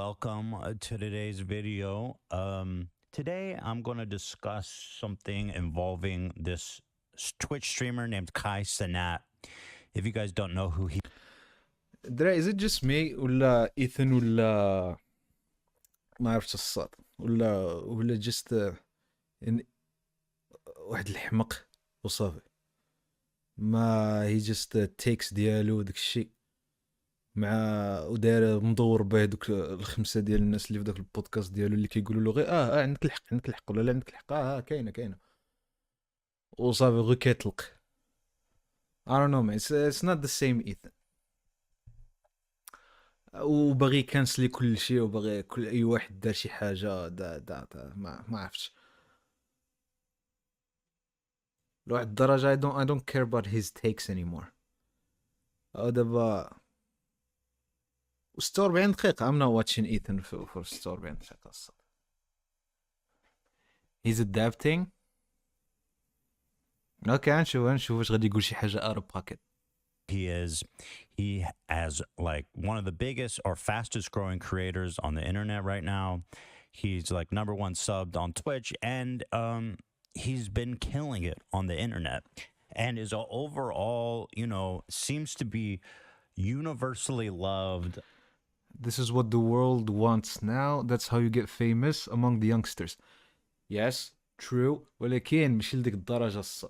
welcome to today's video. Today I'm going to discuss something involving this Twitch streamer named Kai Cenat. If you guys don't know who he درا is it just me ولا ايثن ولا ما عرفتش الصاد ولا just واحد الحمق وصافي ما هي just takes ديالو داك الشيء مع وداير مدور به دوك الخمسه ديال الناس اللي في داك البودكاست ديالو اللي كيقولوا له غير عندك الحق ولا لا عندك الحق كاينه وصافي غير كيطلق. I don't know man, it's not the same Ethan. وباغي كانسلي كل شيء وباغي كل اي واحد دار شي حاجه دا ما عرفتش لواحد الدرجه I don't care about his takes anymore. دابا 46 دقيقه I'm not watching Ethan for 46 دقيقه الصاد. He's adapting. اوكي نشوف واش غادي يقول شي حاجه out of pocket. He has like one of the biggest or fastest growing creators on the internet right now. He's like #1 subbed on Twitch, and he's been killing it on the internet, and is overall, seems to be universally loved. This is what the world wants now. That's how you get famous among the youngsters. Yes, true. ولكن ماشي لديك الدرجه الص.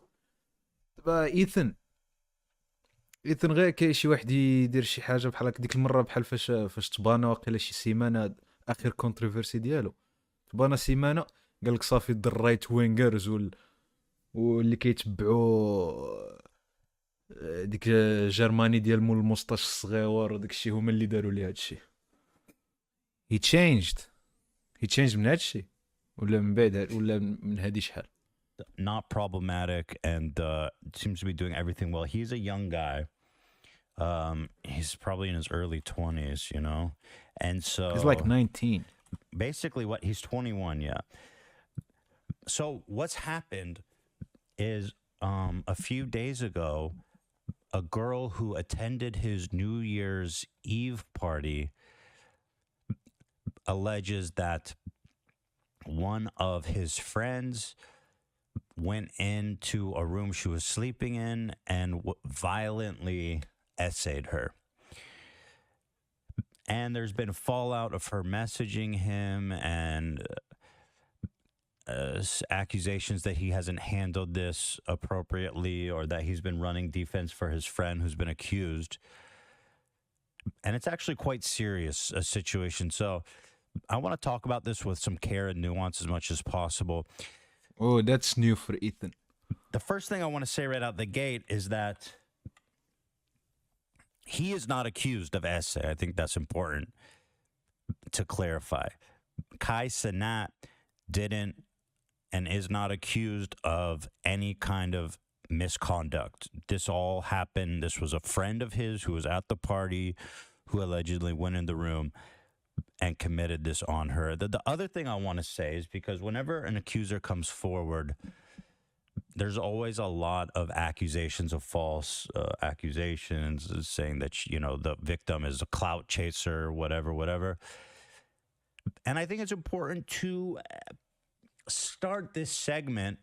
دابا ايثن غير كاين شي واحد يدير شي حاجه بحال هكا ديك المره بحال فاش تبانا واقيلا شي سيمانه اخر كونتروفيرسي ديالو تبانا سيمانه قال لك صافي د الرايت وينجرز واللي كيتبعوا ديك جرماني ديال مول المسطاش الصغيور وداك الشيء هما اللي داروا ليه هادشي. he changed من هادشي ولا من بعد ولا من هادي شحال. Not problematic, and seems to be doing everything well. He's a young guy. He's probably in his early 20s, and so he's like 19. Basically, he's 21, yeah. So what's happened is a few days ago, a girl who attended his New Year's Eve party alleges that one of his friends went into a room she was sleeping in and violently essayed her. And there's been fallout of her messaging him and accusations that he hasn't handled this appropriately, or that he's been running defense for his friend who's been accused. And it's actually quite serious, a situation. So I want to talk about this with some care and nuance as much as possible. Oh, that's new for Ethan. The first thing I want to say right out the gate is that he is not accused of essay. I think that's important to clarify. Kai Cenat didn't and is not accused of any kind of misconduct. This all happened. This was a friend of his who was at the party who allegedly went in the room and committed this on her. The other thing I want to say is because whenever an accuser comes forward, there's always a lot of accusations of false accusations saying that, the victim is a clout chaser, whatever. And I think it's important to start this segment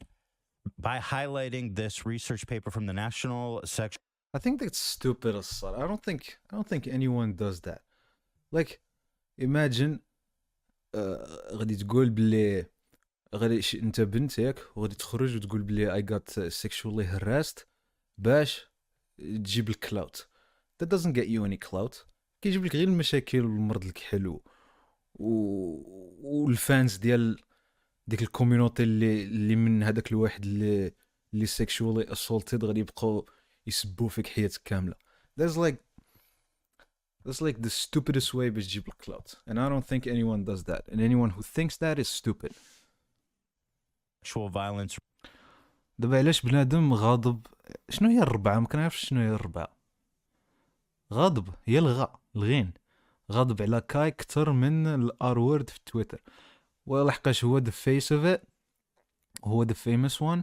by highlighting this research paper from the National Section. I think that's stupid. I don't think anyone does that. Like, imagine غادي تقول بلي غادي انت بنتك وغادي تخرج وتقول بلي I got sexually harassed باش تجيب الكلاوت. That doesn't get you any clout. كيجيب لك غير المشاكل والمرض الكحل والفانز ديال ديك الكوميونيتي اللي من هذاك الواحد اللي sexually assaulted غادي يبقاو يسبوا فيك حياتك كامله. That's like the stupidest way باش تجيب الكلاوت. And I don't think anyone does that. And anyone who thinks that is stupid. Sexual violence. دابا علاش بنادم غاضب؟ شنو هي الربعة؟ ما كنعرفش شنو هي الربعة. غاضب هي الغين. غاضب على كاي كتر من الار وورد في تويتر. ولحقاش هو the face of it. هو the famous one.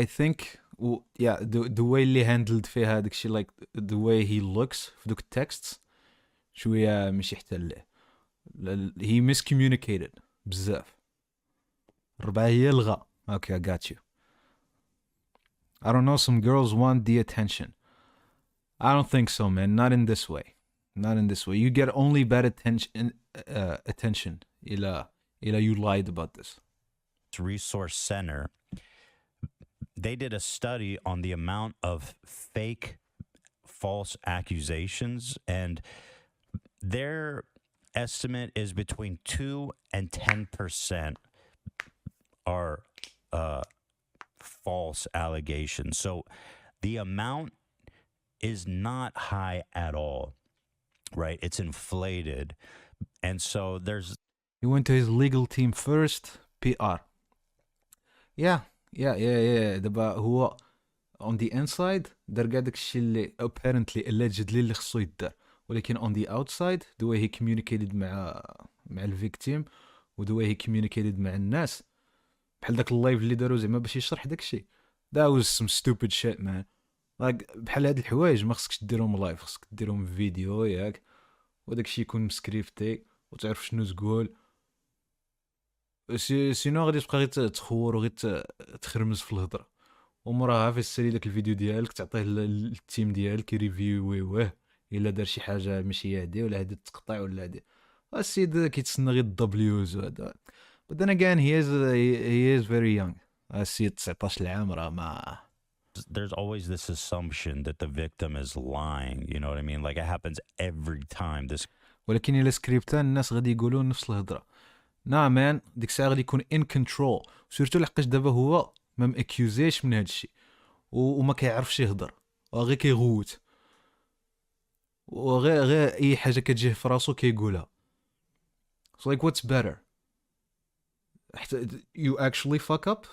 I think the way اللي handled فيها هذاك الشيء like the way he looks في دوك التكستس شويه ماشي حتى ليه. he miscommunicated بزاف. الربعه هي الغا. Okay, I got you. I don't know, some girls want the attention. I don't think so, man. Not in this way. Not in this way. You get only bad attention إلى you lied about this. Resource Center, they did a study on the amount of fake false accusations, and their estimate is between 2 and 10% are false allegations. So the amount is not high at all, right? It's inflated. And so there's... He went to his legal team first, PR. Yeah. دابا هو on the inside دار كاع داكشي اللي apparently allegedly اللي خصو يدار، ولكن on the outside the way he communicated مع الفيكتيم و the way he communicated مع الناس، بحال داك اللايف اللي داروا زعما باش يشرح داكشي. that was some stupid shit man. like بحال هاد الحوايج ما خصكش ديرهم لايف، خصك ديرهم فيديو ياك، وداكشي يكون مسكريبتي وتعرف شنو تقول. سينو غادي تبقى غير تخور وغير تخرمز في الهضره، وموراها في السالي داك الفيديو ديالك تعطيه للتيم ديالك يريفيويه الا دار شي حاجه ماشي هادي ولا هادي تقطع ولا هادي. السيد كيتسنى غير الدبليوز وهذا. but then again he is very young. السيد 19 عام راه ما... There's always this assumption that the victim is lying, you know what I mean? Like it happens every time. This... ولكن الا سكريبتان الناس غادي يقولوا نفس الهضره. نعم مان، ديك الساعه غادي يكون in control، سورتو لحقاش دابا هو ما ماكيوزيش من هادشي وما كيعرفش يهضر، غير كيغوت، وغير اي حاجه كتجيه في راسو كيقولها. so like what's better؟ you actually fuck up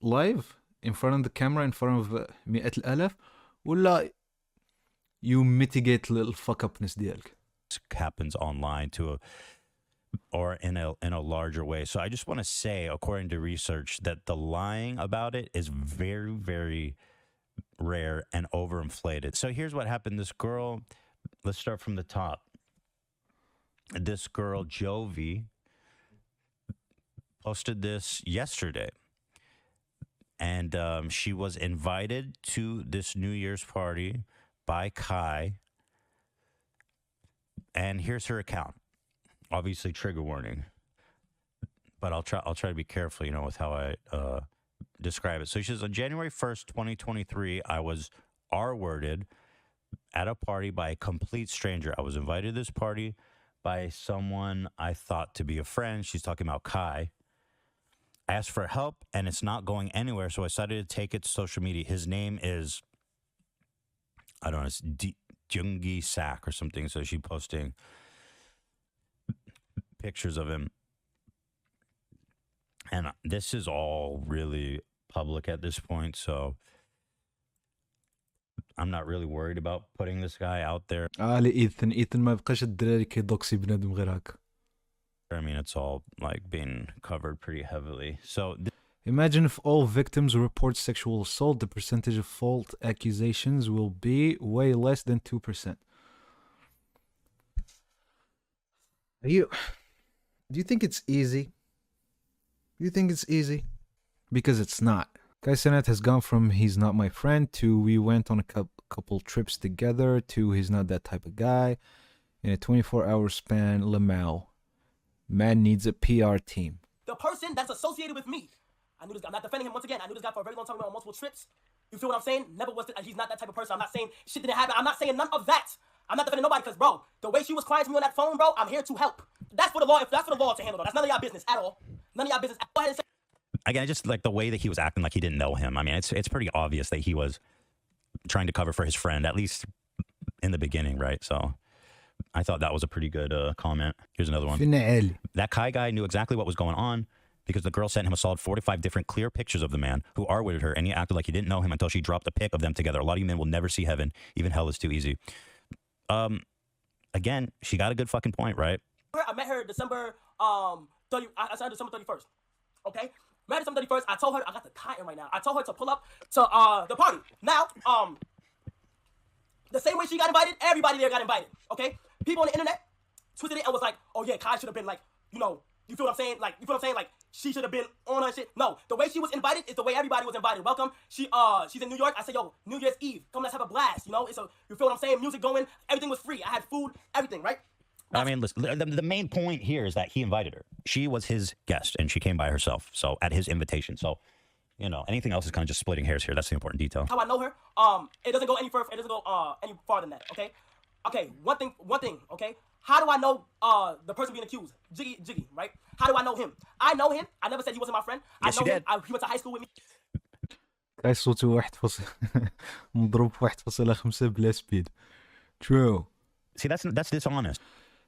live in front of the camera in front of مئات الآلاف، ولا you mitigate the fuck upness ديالك؟ happens online to a... or in a larger way. So I just want to say, according to research, that the lying about it is very, very rare and overinflated. So here's what happened. This girl, let's start from the top. This girl, Jovi, posted this yesterday. And she was invited to this New Year's party by Kai. And here's her account. Obviously, trigger warning, but I'll try to be careful, you know, with how I describe it. So she says, on January 1st, 2023, I was R-worded at a party by a complete stranger. I was invited to this party by someone I thought to be a friend. She's talking about Kai. I asked for help, and it's not going anywhere, so I decided to take it to social media. His name is, I don't know, it's Jungi Sak or something. So she's posting pictures of him, and this is all really public at this point, so I'm not really worried about putting this guy out there. ايثن ما بقاش الدراري كيدوكسي بنادم غير هكا. I mean, it's all like being covered pretty heavily. So imagine if all victims report sexual assault, the percentage of false accusations will be way less than 2%. Do you think it's easy? Do you think it's easy? Because it's not. Kai Cenat has gone from he's not my friend to we went on a couple trips together to he's not that type of guy. In a 24-hour span, Lamau. Man needs a PR team. The person that's associated with me. I knew this guy. I'm not defending him once again. I knew this guy for a very long time. We went on multiple trips. You feel what I'm saying? Never was. He's not that type of person. I'm not saying shit didn't happen. I'm not saying none of that. I'm not defending nobody because, bro, the way she was crying to me on that phone, bro, I'm here to help. That's for the law. If that's for the law to handle, though. That's none of y'all business at all. None of y'all business. Go ahead and say. Again, just like the way that he was acting like he didn't know him. I mean, it's pretty obvious that he was trying to cover for his friend, at least in the beginning, right? So I thought that was a pretty good comment. Here's another one. That Kai guy knew exactly what was going on because the girl sent him a solid 45 different clear pictures of the man who R-worded her, and he acted like he didn't know him until she dropped a pic of them together. A lot of you men will never see heaven. Even hell is too easy. Again, she got a good fucking point, right? I met her December 30. I signed December 31st. Okay, met December 31st. I told her I got the cotton right now. I told her to pull up to the party. Now The same way she got invited, everybody there got invited. Okay? People on the internet twisted it and was like, oh yeah, Kai should have been like, you know, you feel what I'm saying? Like, you feel what I'm saying? Like, she should have been on her shit. No, the way she was invited is the way everybody was invited. Welcome. She's in New York. I said, yo, New Year's Eve. Come, let's have a blast. You know, you feel what I'm saying? Music going. Everything was free. I had food, everything, right? I mean, listen, the main point here is that he invited her. She was his guest, and she came by herself. So at his invitation. So, you know, anything else is kind of just splitting hairs here. That's the important detail. How I know her, it doesn't go any further. It doesn't go any farther than that. Okay. Okay. One thing. Okay. How do I know the person being accused? Jiggy, right? How do I know him? I know him. I never said he wasn't my friend. Yes, I know you him. did. He went to high school with me. كاي صوته واحد فاصل مضروب في 1.5 بلا سبيد. True. See, that's dishonest.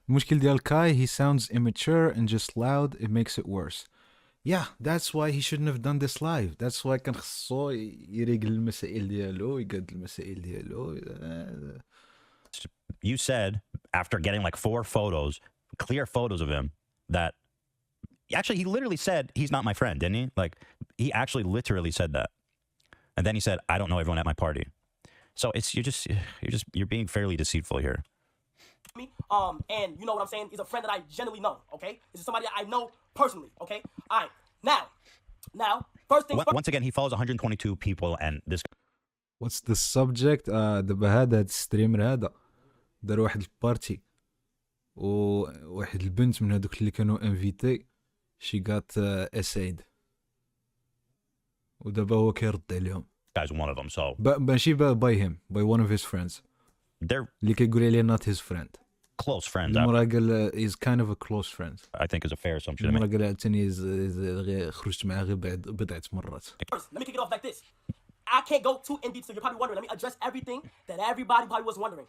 المشكل ديال كاي, he sounds immature and just loud. It makes it worse. Yeah, that's why he shouldn't have done this live. That's why كان خصو يريقل المسائل ديالو, يقاد المسائل ديالو. You said after getting like 4 photos, clear photos of him, that actually he literally said he's not my friend, didn't he? Like he actually literally said that, and then he said I don't know everyone at my party. So you're being fairly deceitful here. And you know what I'm saying? He's a friend that I genuinely know. Okay, this is somebody I know personally. Okay, all right. Now, first thing. Once again, he follows 122 people, and this. What's the subject? دابا هذا الستريمر هذا دار واحد البارتي وواحد البنت من هذوك اللي كانوا انفيتي she got essayed ودابا هو كيرد عليهم. Guy's one of them, so. ماشي by him, by one of his friends. They're اللي كيقول عليه not his friend. close friends. المرة قال is kind of a close friend. I think is a fair assumption. المرة قال عاوتاني خرجت معاه غير بعد بضعة مرات. First, let me kick it off like this. I can't go too in deep, so you're probably wondering. Let me address everything that everybody probably was wondering.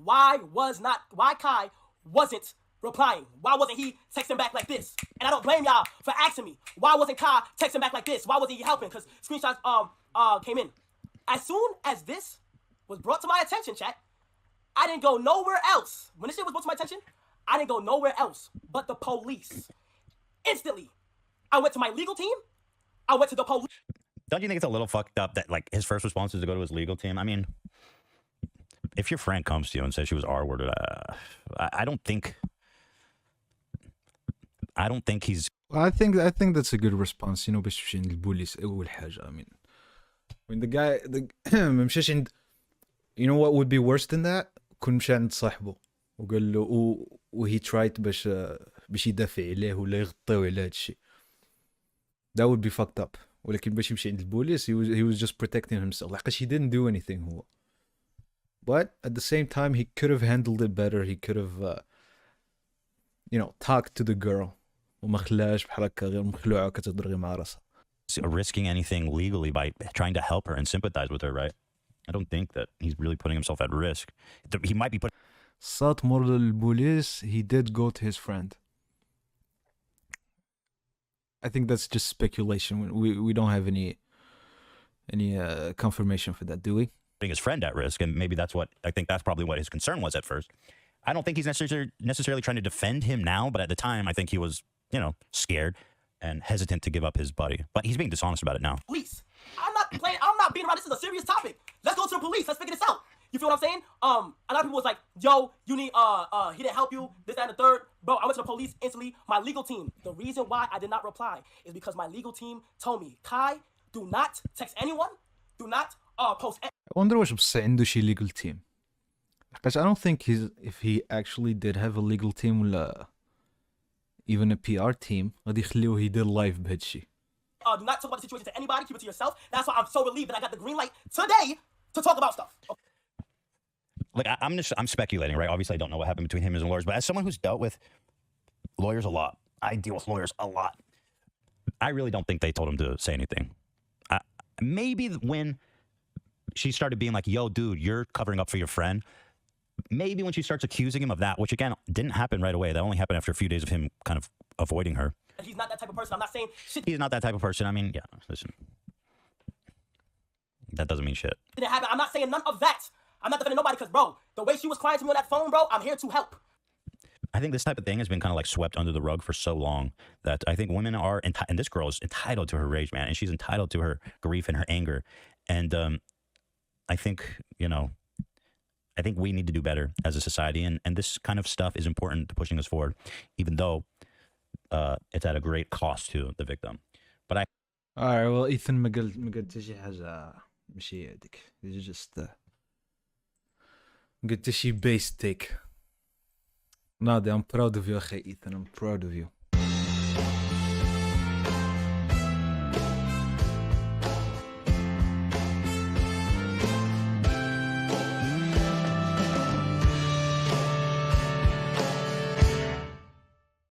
Why Kai wasn't replying? Why wasn't he texting back like this? And I don't blame y'all for asking me. Why wasn't Kai texting back like this? Why wasn't he helping? Because screenshots came in. As soon as this was brought to my attention, chat, I didn't go nowhere else. When this shit was brought to my attention, I didn't go nowhere else but the police. Instantly, I went to my legal team. I went to the police. Don't you think it's a little fucked up that like his first response is to go to his legal team? I mean, if your friend comes to you and says she was R-worded, I don't think he's. I think that's a good response. You know, باش تمشي عند البوليس أول حاجة. I mean, when the guy ما مشاش عند. You know what would be worse than that? كون مشى عند صاحبه وقال له he tried باش يدافع عليه ولا يغطيو على هذا الشيء. That would be fucked up. ولكن باش يمشي عند البوليس he was just protecting himself. لحقاش he didn't do anything هو. But at the same time he could have handled it better. He could have you know, talked to the girl وما خلاش بحال هكا غير مخلوعة كتهضر غير مع راسها. Risking anything legally by trying to help her and sympathize with her, right? I don't think that he's really putting himself at risk. He might be putting. صات مور للبوليس. He did go to his friend. I think that's just speculation. We don't have any confirmation for that, do we? Putting his friend at risk, and maybe that's probably what his concern was at first. I don't think he's necessarily trying to defend him now, but at the time I think he was, you know, scared and hesitant to give up his buddy. But he's being dishonest about it now. Police. I'm not being around. This is a serious topic. Let's go to the police. Let's figure this out. You feel what I'm saying? A lot of people was like, yo, you need he didn't help you, this, that, and the third. Bro, I went to the police instantly. My legal team. The reason why I did not reply is because my legal team told me, Kai, do not text anyone. Do not post. I wonder واش بصح عنده شي legal team. Because I don't think if he actually did have a legal team ولا even a PR team غادي يخليوه يدير لايف بهذا الشيء. Do not talk about the situation to anybody. Keep it to yourself. That's why I'm so relieved that I got the green light today to talk about stuff. Okay. Like I'm speculating, right? Obviously, I don't know what happened between him and his lawyers, but as someone who's dealt with lawyers a lot, I deal with lawyers a lot. I really don't think they told him to say anything. Maybe when she started being like, "Yo, dude, you're covering up for your friend." Maybe when she starts accusing him of that, which again didn't happen right away. That only happened after a few days of him kind of avoiding her. He's not that type of person. I'm not saying shit. He's not that type of person. I mean, yeah, listen. That doesn't mean shit. Didn't happen. I'm not saying none of that. I'm not defending nobody because, bro, the way she was crying to me on that phone, bro, I'm here to help. I think this type of thing has been kind of like swept under the rug for so long that I think women are, and this girl is entitled to her rage, man, and she's entitled to her grief and her anger. And I think, you know, I think we need to do better as a society, and this kind of stuff is important to pushing us forward, even though it's at a great cost to the victim. But هو ايثن ما قال حتى شي حاجه ماشي هذيك جست قلت شي بيس تيك ناضي. I'm proud of you اخي ايثن. I'm proud of you.